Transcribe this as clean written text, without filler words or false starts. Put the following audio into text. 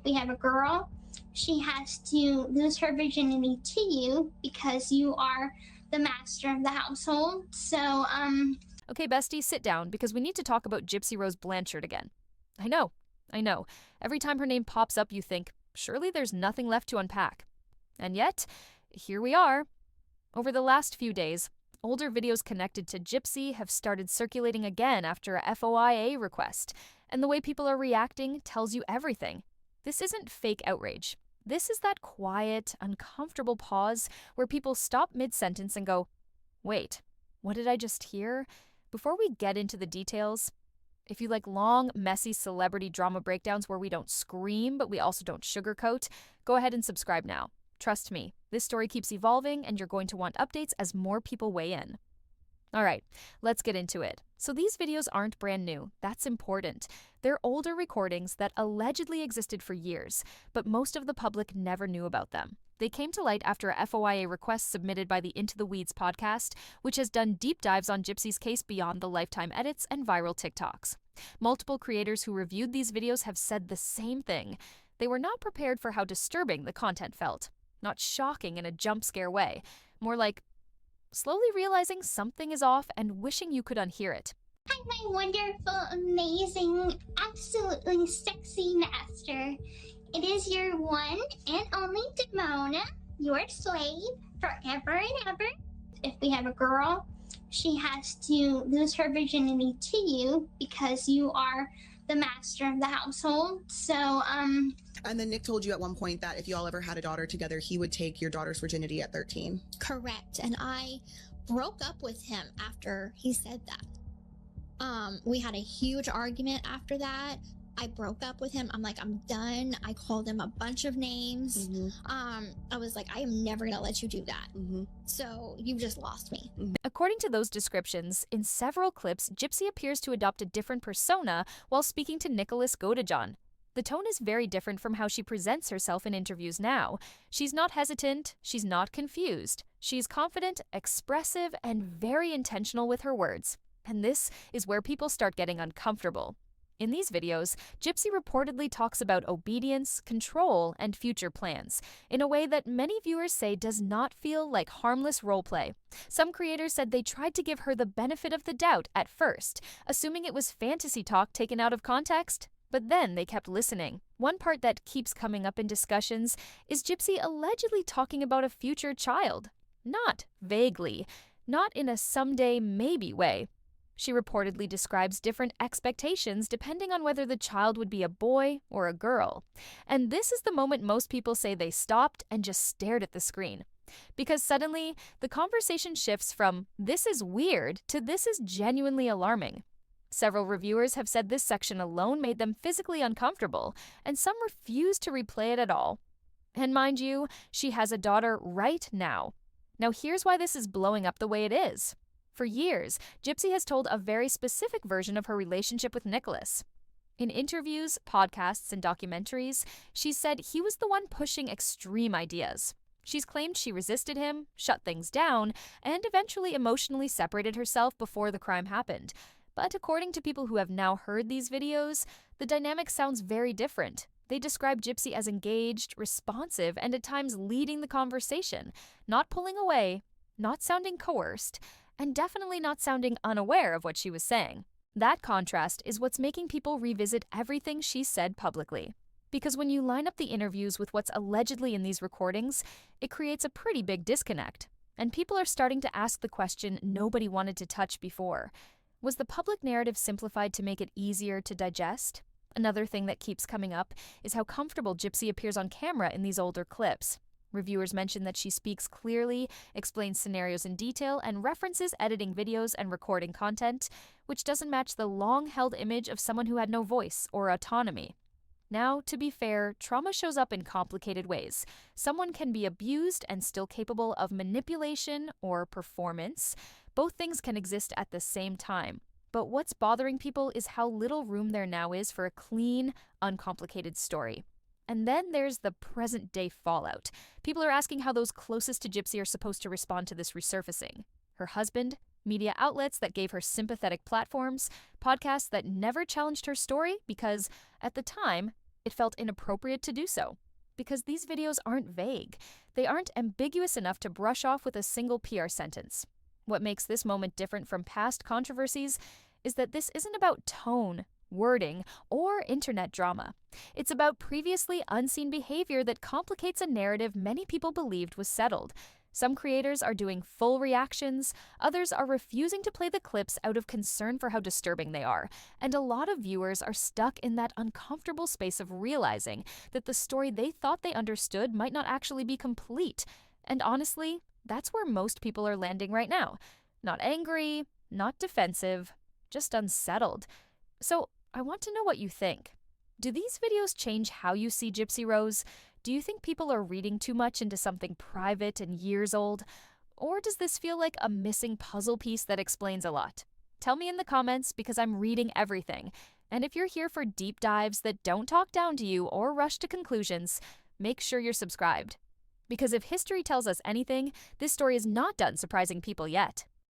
we have a girl, she has to lose her virginity to you because you are the master of the household. So, Okay, bestie, sit down because we need to talk about Gypsy Rose Blanchard again. I know. Every time her name pops up, you think, surely there's nothing left to unpack. And yet, here we are. Over the last few days, older videos connected to Gypsy have started circulating again after a FOIA request, and the way people are reacting tells you everything. This isn't fake outrage. This is that quiet, uncomfortable pause where people stop mid-sentence and go, wait, what did I just hear? Before we get into the details, if you like long, messy celebrity drama breakdowns where we don't scream but we also don't sugarcoat, go ahead and subscribe now. Trust me, this story keeps evolving and you're going to want updates as more people weigh in. Alright, let's get into it. So these videos aren't brand new. That's important. They're older recordings that allegedly existed for years, but most of the public never knew about them. They came to light after a FOIA request submitted by the Into the Weeds podcast, which has done deep dives on Gypsy's case beyond the lifetime edits and viral TikToks. Multiple creators who reviewed these videos have said the same thing. They were not prepared for how disturbing the content felt. Not shocking in a jump scare way, more like slowly realizing something is off and wishing you could unhear it. hi, my wonderful, amazing, absolutely sexy master. It is your one and only Demona, your slave, forever and ever. If we have a girl, she has to lose her virginity to you because you are the master of the household. So, And then Nick told you at one point that if you all ever had a daughter together, he would take your daughter's virginity at 13. Correct. And I broke up with him after he said that. We had a huge argument after that. I broke up with him. I'm like, I'm done. I called him a bunch of names. I was like, I am never going to let you do that. So you just lost me. According to those descriptions, in several clips, Gypsy appears to adopt a different persona while speaking to Nicholas Godejohn. The tone is very different from how she presents herself in interviews now. She's not hesitant, she's not confused. She's confident, expressive, and very intentional with her words. And this is where people start getting uncomfortable. In these videos, Gypsy reportedly talks about obedience, control, and future plans, in a way that many viewers say does not feel like harmless roleplay. Some creators said they tried to give her the benefit of the doubt at first, assuming it was fantasy talk taken out of context. But then they kept listening. One part that keeps coming up in discussions is Gypsy allegedly talking about a future child. Not vaguely, not in a someday maybe way. She reportedly describes different expectations depending on whether the child would be a boy or a girl. And this is the moment most people say they stopped and just stared at the screen. Because suddenly, the conversation shifts from, this is weird, to this is genuinely alarming. Several reviewers have said this section alone made them physically uncomfortable, and some refuse to replay it at all. And mind you, she has a daughter right now. Now here's why this is blowing up the way it is. For years, Gypsy has told a very specific version of her relationship with Nicholas. In interviews, podcasts, and documentaries, she said he was the one pushing extreme ideas. She's claimed she resisted him, shut things down, and eventually emotionally separated herself before the crime happened. But according to people who have now heard these videos, the dynamic sounds very different. They describe Gypsy as engaged, responsive, and at times leading the conversation, not pulling away, not sounding coerced, and definitely not sounding unaware of what she was saying. That contrast is what's making people revisit everything she said publicly. Because when you line up the interviews with what's allegedly in these recordings, it creates a pretty big disconnect. And people are starting to ask the question nobody wanted to touch before. Was the public narrative simplified to make it easier to digest? Another thing that keeps coming up is how comfortable Gypsy appears on camera in these older clips. Reviewers mention that she speaks clearly, explains scenarios in detail, and references editing videos and recording content, which doesn't match the long-held image of someone who had no voice or autonomy. Now, to be fair, trauma shows up in complicated ways. Someone can be abused and still capable of manipulation or performance. Both things can exist at the same time. But what's bothering people is how little room there now is for a clean, uncomplicated story. And then there's the present-day fallout. People are asking how those closest to Gypsy are supposed to respond to this resurfacing. Her husband, media outlets that gave her sympathetic platforms, podcasts that never challenged her story because, at the time, it felt inappropriate to do so. Because these videos aren't vague. They aren't ambiguous enough to brush off with a single PR sentence. What makes this moment different from past controversies is that this isn't about tone, wording, or internet drama. It's about previously unseen behavior that complicates a narrative many people believed was settled. Some creators are doing full reactions, others are refusing to play the clips out of concern for how disturbing they are, and a lot of viewers are stuck in that uncomfortable space of realizing that the story they thought they understood might not actually be complete. And honestly, that's where most people are landing right now. Not angry, not defensive, just unsettled. So I want to know what you think. Do these videos change how you see Gypsy Rose? Do you think people are reading too much into something private and years old? Or does this feel like a missing puzzle piece that explains a lot? Tell me in the comments because I'm reading everything. And if you're here for deep dives that don't talk down to you or rush to conclusions, make sure you're subscribed. Because if history tells us anything, this story is not done surprising people yet.